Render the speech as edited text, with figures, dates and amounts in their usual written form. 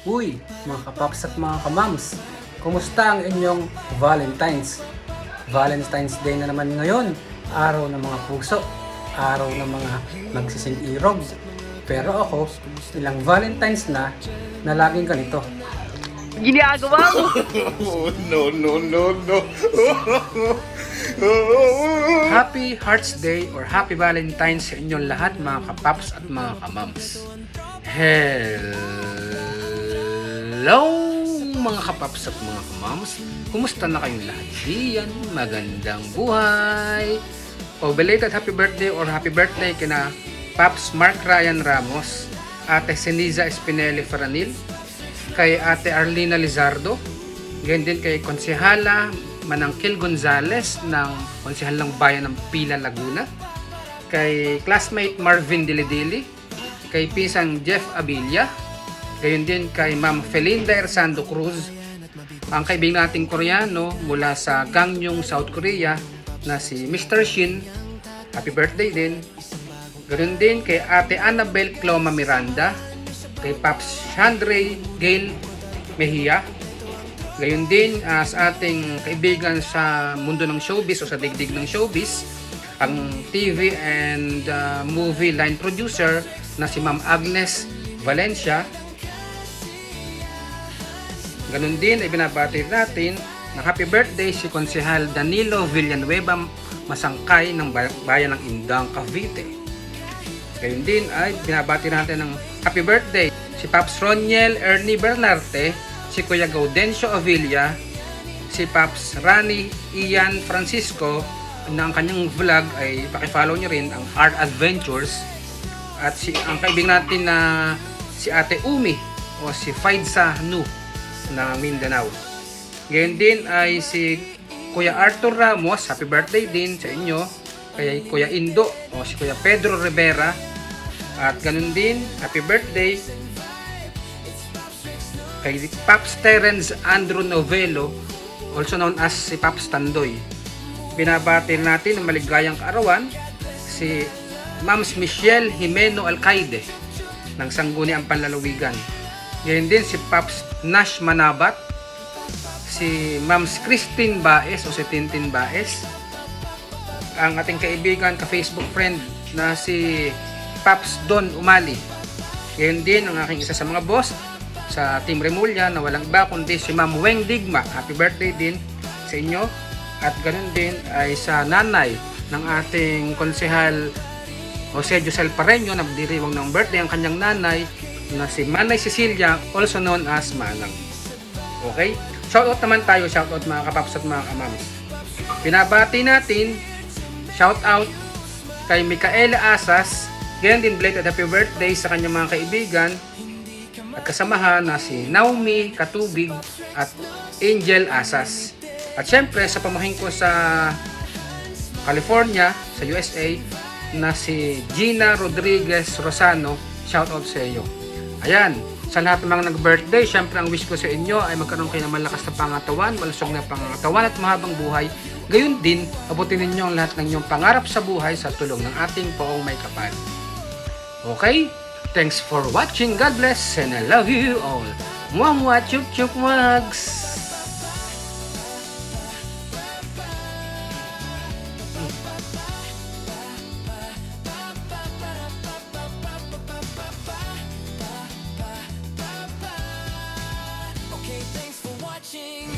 Uy, mga kapaps at mga kamams, kumusta ang inyong Valentine's? Valentine's Day na naman ngayon, araw ng mga puso, araw ng mga nagsising irog. Pero ako, ilang Valentine's na laging ganito. Ginagawa mo! Oh, no, no, no, no. Happy Hearts Day or Happy Valentine's sa inyong lahat mga kapaps at mga kamams. Hello mga kapaps at mga kamams. Kumusta na kayong lahat diyan? Magandang buhay! O belated happy birthday or happy birthday kina Paps Mark Ryan Ramos, Ate Ceniza Espineli Faranil, kay Ate Arlina Lizardo, ganyan din kay Konsehala Manangkil Gonzales ng Konsehalang Bayan ng Pila, Laguna, kay classmate Marvin Dilidili, kay Pisang Jeff Abilia, gayon din kay Ma'am Felinda Ersando Cruz, ang kaibigan nating Koreano mula sa Gangneung, South Korea na si Mr. Shin, happy birthday din. Gayon din kay Ate Annabel Cloma Miranda, kay Paps Chandray Gail Mejia, gayon din sa ating kaibigan sa mundo ng showbiz o sa digdig ng showbiz, ang TV and movie line producer na si Ma'am Agnes Valencia. Ganon din ay binabati natin na happy birthday si Konsehal Danilo Villanueva Masangkay ng bayan ng Indang, Cavite. Gayon din ay binabati natin ng happy birthday si Paps Roniel Ernie Bernarte, si Kuya Gaudencio Avilla, si Paps Rani Ian Francisco na ang kanyang vlog ay pakifollow nyo rin, ang Art Adventures, at ang kaibigan natin na si Ate Umi o si Faidsa Nu na Mindanao. Gayon din ay si Kuya Arthur Ramos, happy birthday din sa inyo, kay Kuya Indo o si Kuya Pedro Rivera, at ganun din happy birthday kay Paps Terence Andrew Novelo, also known as si Paps Tandoy. Binabati natin ng maligayang kaarawan si Ma'ams Michelle Jimeno Alcaide ng Sangguniang Panlalawigan. Ngayon din si Paps Nash Manabat, si Ma'ams Christine Baez o si Tintin Baez, ang ating kaibigan ka-Facebook friend na si Paps Don Umali. Ngayon din ang aking isa sa mga boss sa Team Remulla na walang iba kundi si Ma'am Weng Digma, happy birthday din sa inyo. At ganoon din ay sa nanay ng ating konsehal Jose Josel Pareño na magdiriwang ng birthday ang kanyang nanay na si Manay Cecilia, also known as Manang. Okay? Shoutout naman tayo, shoutout mga kapaps at mga kamams. Binabati natin, shoutout kay Micaela Asas, ganyan din belated happy birthday sa kanyang mga kaibigan at kasamahan na si Naomi Katubig at Angel Asas. At syempre sa pamahin ko sa California, sa USA, na si Gina Rodriguez Rosano, shoutout sa iyo. Ayan, sa lahat ng mga nag-birthday, syempre ang wish ko sa inyo ay magkaroon kayo ng malakas na pangatawan, malusog na pangatawan at mahabang buhay. Gayun din, abutin ninyo ang lahat ng inyong pangarap sa buhay sa tulong ng ating Poong May Kapal. Okay? Thanks for watching. God bless and I love you all. Mwah chup chup wags. Okay, thanks for watching.